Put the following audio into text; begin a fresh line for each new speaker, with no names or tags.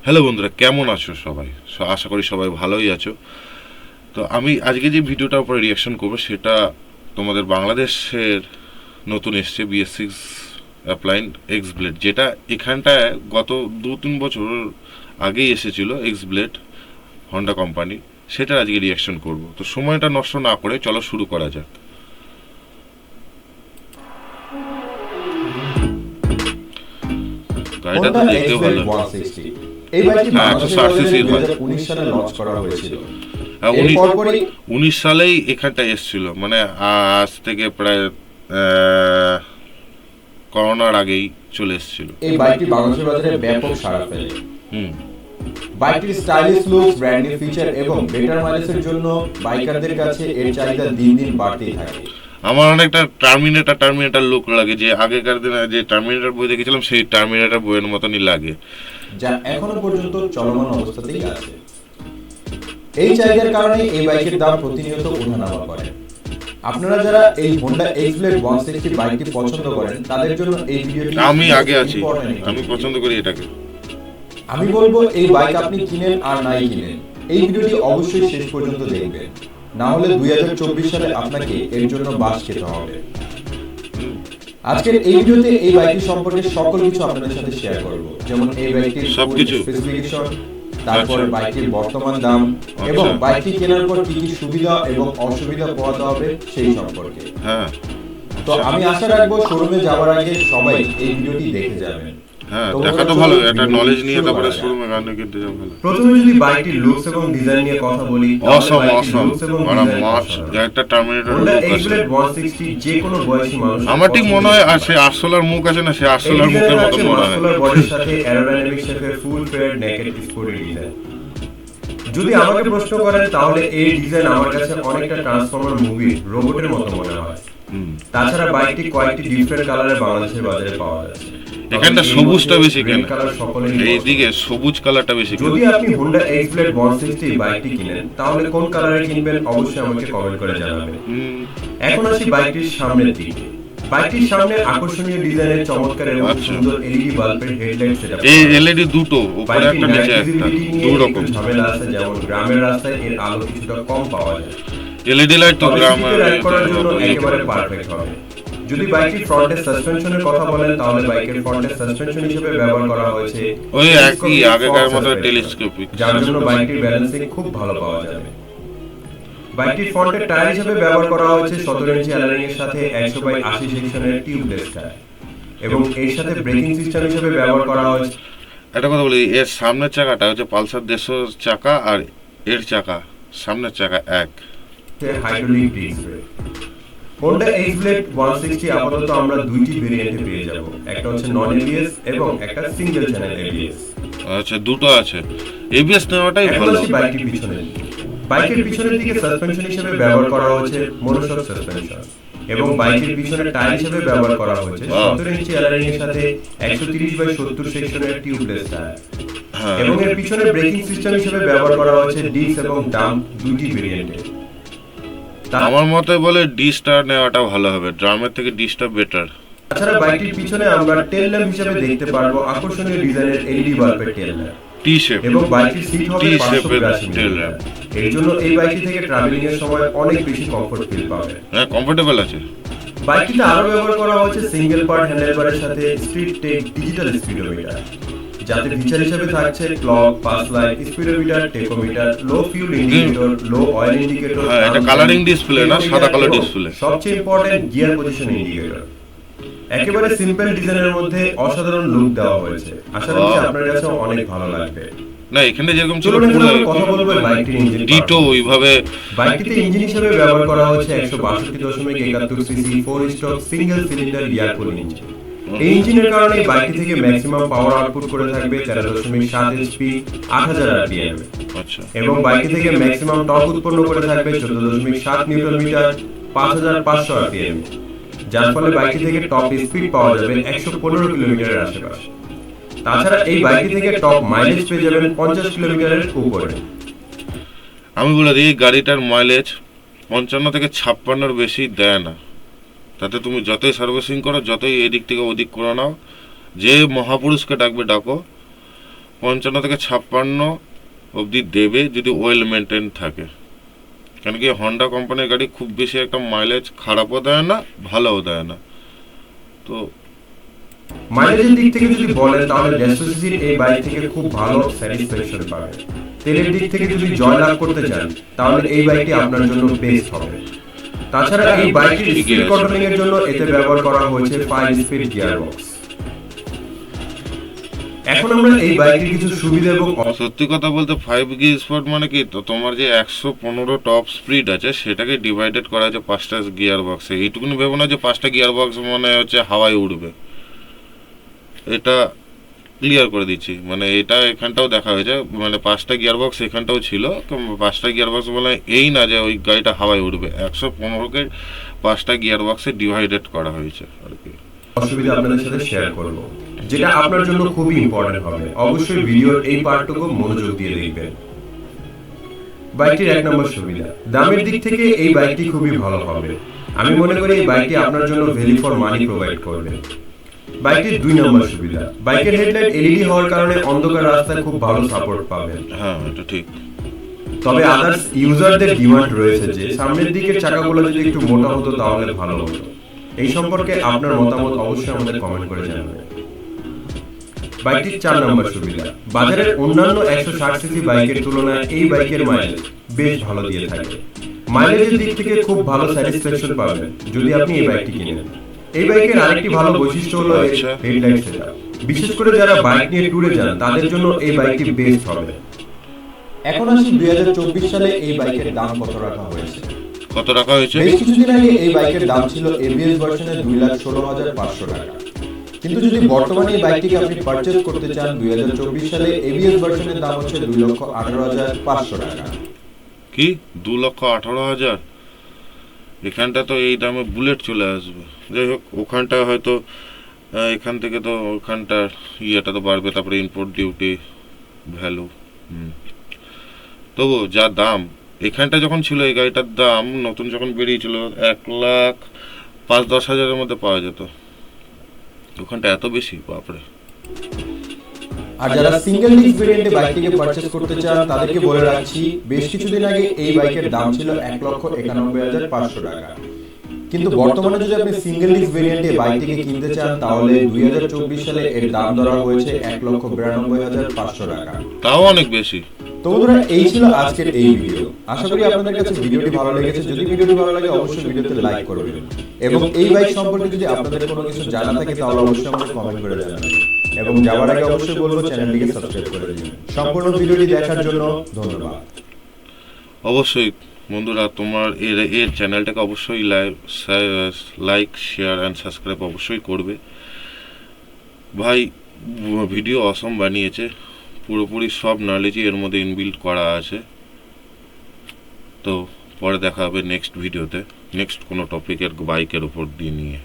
Hello বন্ধুরা, কেমন আছো সবাই? আশা করি সবাই ভালোই আছো। তো আমি আজকে যে ভিডিওটার উপরে রিয়াকশন করবো সেটা তোমাদের বাংলাদেশের নতুন এসছে BS6 অ্যাপ্লাইন এক্স ব্লেড, যেটা এখানটায় গত 2-3 বছর আগেই এসেছিল এক্স ব্লেড হন্ডা কোম্পানি। সেটার আজকে রিয়াকশন করব। তো সময়টা নষ্ট না করে চলো শুরু করা যাক। গাড়িটা তো
Honda
দেখতেও
X-Blade
ভালো।
160 এই বাইকটি
হ্যাঁ,
বাংলাদেশে
160 cc
2019 সালে লঞ্চ করা হয়েছিল।
হ্যাঁ,
এর পরপরই
19 সালেই এখানটায় এসেছিল, মানে আজ থেকে প্রায় আহ, করোনার আগেই চলে এসেছিল।
এই বাইকটি বাংলাদেশের বাজারে ব্যাপক সাড়া ফেলে।
হুম।
বাইকটির stylish looks, brand new feature এবং বেটার মাইলেজের জন্য বাইকারদের কাছে এর চাহিদা দিন দিন বাড়তেই থাকে।
আমার অনেকটা টার্মিনেটার লুক লাগে, যে আগেকার দিনে যে টার্মিনেটার বই দেখেছিলাম সেই টার্মিনেটার বইয়ের মতনই লাগে।
যা এখনো পর্যন্ত চলমান অবস্থাতেই আছে। এই চাহিদার কারণে এই বাইকের দাম প্রতিনিয়ত ওঠানামা করে। আপনারা যারা এই Honda X-Blade 160 বাইকটি পছন্দ করেন তাদের জন্য এই ভিডিওটি
আমি আগে আছি,
important একটি
আমি
ভিডিও।
পছন্দ করি এটাকে।
আমি বলবো এই বাইক আপনি কিনেন আর নাই কিনেন, এই ভিডিওটি অবশ্যই শেষ পর্যন্ত দেখবেন, না হলে 2024 সালে আপনাকে এর জন্য বাস খেতে হবে। আজকের এই ভিডিওতে এই বাইকটি সম্পর্কে সকল কিছু আপনাদের সাথে শেয়ার করব, যেমন এই বাইকটির
সবকিছু।
স্পেসিফিকেশন, তারপর
আচ্ছা।
বাইকটির বর্তমান দাম এবং
আচ্ছা।
বাইকটি কেনার পর কি কি সুবিধা এবং অসুবিধা পোহাতে হবে সেই সম্পর্কে।
হ্যাঁ,
তো আমি আশা রাখবো শোরুমে যাওয়ার আগে সবাই এই ভিডিওটি দেখে যাবেন।
হ্যাঁ,
তো
দেখা তো
বন্ধুরা,
ভালো,
চলুন
একটা
ভিডিওটি
নলেজ নিয়ে
শুরু
তারপরে
করা যাক।
শোরুমে গান কিনতে যাওয়া ভালো।
প্রথমে যদি বাইকটির লুকস এবং ডিজাইন নিয়ে কথা বলি,
অসম মানে মাছ
Honda
একটা টার্মিনেটর লুক আছে।
X-Blade 160 যে কোনো বয়সী মানুষ
আমার ঠিক মনে হয় আর সে আরশোলার মুখ আছে না, সে আরশোলার মুখের মতো মনে হয়।
বডির সাথে অ্যারোডাইনামিক শেপের ফুল ফেড নেকেড স্পোর্টি ডিজাইন। যদি আমাকে প্রশ্ন করেন তাহলে এই ডিজাইন আমার কাছে অনেকটা ট্রান্সফর্মার মুভি রোবটের মতো মনে হয়। তাছাড়া বাইকটি কয়েকটি ডিফারেন্ট কালারে বাংলাদেশের বাজারে পাওয়া যাচ্ছে।
এখানটা সবুজটা বেশি কেন,
কালার সকলেই
এইদিকে সবুজ কালারটা বেশি কেন?
যদি আপনি Honda X-Blade 160 বাইকটি কিনেন তাহলে কোন কালারে কিনবেন অবশ্যই আমাকে কমেন্ট করে জানাবেন। এখন আসি বাইকটির সামনের দিকে। বাইকটির সামনে আকর্ষণীয় ডিজাইনের চমৎকার এবং
আচ্ছা।
সুন্দর এলইডি বাল্বের হেডলাইট সেটআপ।
এই এলইডি দুটো, উপরে একটা নিচে একটা, দু রকম
ঝামেলা আছে, যেমন গ্রামের রাস্তায় এর আলো কিছুটা কম পাওয়া যায়।
এলইডি লাইট তো
তবে
গ্রামে
সিটিতে রাইড করার জন্য একেবারে পারফেক্ট হবে। যদি বাইকটির ফ্রন্টের সাসপেনশনের কথা বলেন তাহলে বাইকের ফ্রন্টের সাসপেনশন হিসেবে ব্যবহার করা হয়েছে
ওই একই আগেকার মতো টেলিস্কোপিক,
যার জন্য বাইকটির ব্যালেন্সিং খুব ভালো পাওয়া যাবে। বাইকটির ফ্রন্টের টায়ার হিসেবে ব্যবহার করা হয়েছে 17 ইঞ্চি অ্যালারিং এর সাথে 100/80 সেকশনের টিউবলেস টায়ার এবং এর সাথে ব্রেকিং সিস্টেম হিসেবে ব্যবহার করা হয়েছে
একটা কথা বলি, এর সামনের চাকাটা হচ্ছে পালসার 150 চাকা আর এর চাকা সামনের চাকা এক।
Hydraulic disc brake. Honda X-Blade 160 আপাতত আমরা দুইটি ভেরিয়েন্টে পেয়ে যাব, একটা হচ্ছে নন এবিএস এবং একটা সিঙ্গেল চ্যানেল এবিএস।
আচ্ছা, দুটো আছে। এবিএস নেওয়াটাই
এখন
ভালো।
আসি বাইকটির পিছনের দিকে। বাইকের পিছনের দিকে সাসপেনশন হিসেবে ব্যবহার করা হয়েছে মনোশক সাসপেনশন এবং বাইকের পিছনের টায়ার হিসেবে ব্যবহার করা হয়েছে 17 ইঞ্চি অ্যালারিং এর সাথে 130/70 সেকশনের টিউবলেস টায়ার
হ্যাঁ,
এবং এর পিছনের ব্রেকিং সিস্টেম হিসেবে ব্যবহার করা হয়েছে ডিস্ক এবং ডাম্প দুইটি ভেরিয়েন্টে।
আমার মতে বলে ডি স্টার নেওয়াটা ভালো হবে, ড্রামের থেকে ডি স্টার বেটার।
তাছাড়া বাইকটির পিছনে আমরা টেল ল্যাম্প হিসেবে দেখতে পারবো আকর্ষণীয় ডিজাইনের এলইডি বাল্বের টেল ল্যাম্প
টি শেপ,
এবং বাইকটির সিট হবে
টি শেপের
582
টেল
মিলিমিটার।
ল্যাম্প।
এর জন্য এই বাইকটি থেকে ট্রাভেলিং এর সময় অনেক বেশি কমফোর্ট ফিল পাবেন।
হ্যাঁ, কমফোর্টেবল আছে।
বাইকটিতে আরো ব্যবহার করা হয়েছে সিঙ্গেল পার্ট হ্যান্ডেলবারের সাথে স্ট্রিট টেক ডিজিটাল স্পিডোমিটার, যাতে ফিচার হিসেবে থাকছে clock, pass light, speedometer, tachometer, low fuel indicator, low oil indicator.
হ্যাঁ, এটা কালারিং ডিসপ্লে না, সাদা কালার ডিসপ্লে।
সবচেয়ে ইম্পর্টেন্ট গিয়ার পজিশন ইন্ডিকেটর। একেবারে সিম্পল ডিজাইনের মধ্যে অসাধারণ লুক দেওয়া হয়েছে, আশা করছি আপনার কাছে অনেক ভালো লাগবে।
না, এখানে যেরকম ছিল
চলুন এখন
পুরো
আমরা কথা বলবো বাইকটির ইঞ্জিন
ডিটো ওইভাবে।
বাইকটিতে ইঞ্জিন হিসেবে ব্যবহার করা হয়েছে 162.71 CC 4 stroke single cylinder air কুল ইঞ্জিন। এই ইঞ্জিনের কারণে বাইকটি থেকে ম্যাক্সিমাম পাওয়ার আউটপুট করে থাকবে 13.7 এইচপি 8000 আরপিএম
আচ্ছা,
এবং বাইকটি থেকে ম্যাক্সিমাম টর্ক উৎপন্ন করে থাকবে 14.7 নিউটন মিটার 5500 আরপিএম, যার ফলে বাইকটি থেকে টপ স্পিড পাওয়া যাবে 115 কিলোমিটারের আশেপাশে। তাছাড়া এই বাইকটি থেকে টপ মাইলেজ পেয়ে যাবেন 50 কিলোমিটারের উপরে।
আমি বলে দিই গাড়িটার মাইলেজ 55 থেকে 56-এর বেশি দেয় না। তাতে তুমি যতই সার্ভিসিং করো, যতই এদিক থেকে ওদিক করে নাও, যে মহাপুরুষকে ডাকবে ডাকো, 55 থেকে 56 অবধি দেবে যদি ওয়েল মেনটেন থাকে। কেন কি হন্ডা কোম্পানির গাড়ি খুব বেশি একটা মাইলেজ খারাপও দেয় না, ভালোও দেয় না। তো
মাইলেজের দিক থেকে যদি বলেন তাহলে 150 সিসির এই বাইক থেকে খুব ভালো স্যাটিসফ্যাকশন পাবেন। তেলের দিক থেকে যদি জয়লাভ করতে চান তাহলে এই বাইকটি আপনার জন্য বেস্ট হবে। তাছাড়া এই বাইকটির স্পিড কন্ট্রোলিং এর জন্য এতে ব্যবহার করা হয়েছে 5 স্পিড গিয়ারবক্স। এখন আমরা এই বাইকটির কিছু সুবিধা এবং
সত্যি কথা বলতে 5 গিয়ার স্পট মানে কি, তো তোমার যে 115 টপ স্পিড আছে সেটাকে ডিভাইডেড করা আছে 5টা গিয়ার বক্সে। এইটুকুনি ভেবো না যে 5টা গিয়ার বক্স মানে হচ্ছে হাওয়ায় উড়বে, এটা ক্লিয়ার করে দিচ্ছি। মানে এটা এখানটাও দেখা হয়েছে, মানে 5টা গিয়ার বক্স এখানটাও ছিল। 5টা গিয়ার বক্স বলে এই না যে ওই গাড়িটা হাওয়ায় উঠবে, 115কে 5টা গিয়ার বক্সে ডিভাইডেড করা হয়েছে আর কি।
অসুবিধা আপনাদের সাথে শেয়ার করব, যেটা আপনার জন্য খুবই ইম্পর্টেন্ট হবে। অবশ্যই ভিডিওর এই পার্টটুকু মনোযোগ দিয়ে দেখবেন। বাইকটির 1 নম্বর সুবিধা, দামের দিক থেকে এই বাইকটি খুবই ভালো হবে। আমি মনে করি এই বাইকটি আপনার জন্য ভ্যালু ফর মানি প্রোভাইড করবে। বাইকটির 2 নম্বর সুবিধা, বাইকের হেডলাইট এলইডি হওয়ার কারণে অন্ধকার রাস্তায় খুব ভালো সাপোর্ট পাবেন।
হ্যাঁ, এটা ঠিক।
তবে আদার্স ইউজারদের ডিমান্ড রয়েছে যে সামনের দিকের চাকাগুলো যদি একটু মোটা হতো তাহলে ভালো হতো। এই সম্পর্কে আপনার মতামত অবশ্যই আমাদের কমেন্ট করে জানাবেন। বাইকটির 4 নম্বর সুবিধা, বাজারের অন্যান্য 160 সিসি বাইকের তুলনায় এই বাইকের মাইলেজ বেশ ভালো দিয়ে থাকে। মাইলেজের দিক থেকে খুব ভালো স্যাটিসফ্যাকশন পাবেন যদি আপনি এই বাইকটি কিনেন। এই বাইকের আরেকটি ভালো বৈশিষ্ট্য হলো এর হেডলাইট সেটআপ। বিশেষ করে যারা বাইক নিয়ে ট্যুরে যান তাদের জন্য এই বাইকটি বেস্ট হবে। এখন আসি 2024 সালে এই বাইকের দাম কত রাখা হয়েছে।
কত রাখা হয়েছে?
বেশ কিছুদিন আগে এই বাইকের দাম ছিল এবিএস ভার্সনে 2,16,500 টাকা। কিন্তু যদি বর্তমানে এই বাইকটিকে আপনি পারচেজ করতে চান 2024 সালে এবিএস ভার্সনের দাম হচ্ছে 2,18,500 টাকা।
কি 2,18,000? এখানটা তো এই দামে বুলেট চলে আসবে। যাই হোক, ওখানটা হয়তো এখান থেকে তো ওখানটার ইয়েটা তো বাড়বে, তারপরে ইম্পোর্ট ডিউটি ভ্যালু। তবু যা দাম এখানটা যখন ছিল এই গাড়িটার দাম নতুন যখন বেরিয়েছিল 1,05,10,000-এর মধ্যে পাওয়া যেত। ওখানটা এত বেশি, বাপরে।
আর যারা সিঙ্গেল ডিস্ক ভেরিয়েন্টে বাইকটিকে পারচেজ করতে চান তাদেরকে বলে রাখছি, বেশ কিছুদিন আগে এই বাইকের দাম ছিল 1,91,500 টাকা। কিন্তু বর্তমানে যদি আপনি সিঙ্গেল ডিস্ক ভেরিয়েন্টে বাইকটিকে কিনতে চান তাহলে 2024 সালে এর দাম ধরা হয়েছে 1,92,500 টাকা।
তাও অনেক বেশি।
তো বন্ধুরা, এই ছিল আজকের এই ভিডিও। আশা করি আপনাদের কাছে ভিডিওটি ভালো লেগেছে। যদি ভিডিওটি ভালো লাগে অবশ্যই ভিডিওতে লাইক করবেন এবং এই বাইক সম্পর্কে যদি আপনাদের কোনো কিছু জানা থাকে তাহলে অবশ্যই আমাদের কমেন্ট করে জানাবেন। এবং যাওয়ার আগে অবশ্যই বলবো চ্যানেলটিকে সাবস্ক্রাইব করে দিন। সম্পূর্ণ ভিডিওটি দেখার জন্য ধন্যবাদ।
অবশ্যই বন্ধুরা, তোমার এর চ্যানেলটাকে অবশ্যই লাইক শেয়ার অ্যান্ড সাবস্ক্রাইব অবশ্যই করবে। ভাই ভিডিও অসম বানিয়েছে, পুরোপুরি সব নলেজই এর মধ্যে ইনবিল্ট করা আছে। তো পরে দেখা হবে নেক্সট ভিডিওতে, নেক্সট কোনো টপিকের বাইকের উপর দিয়ে নিয়ে।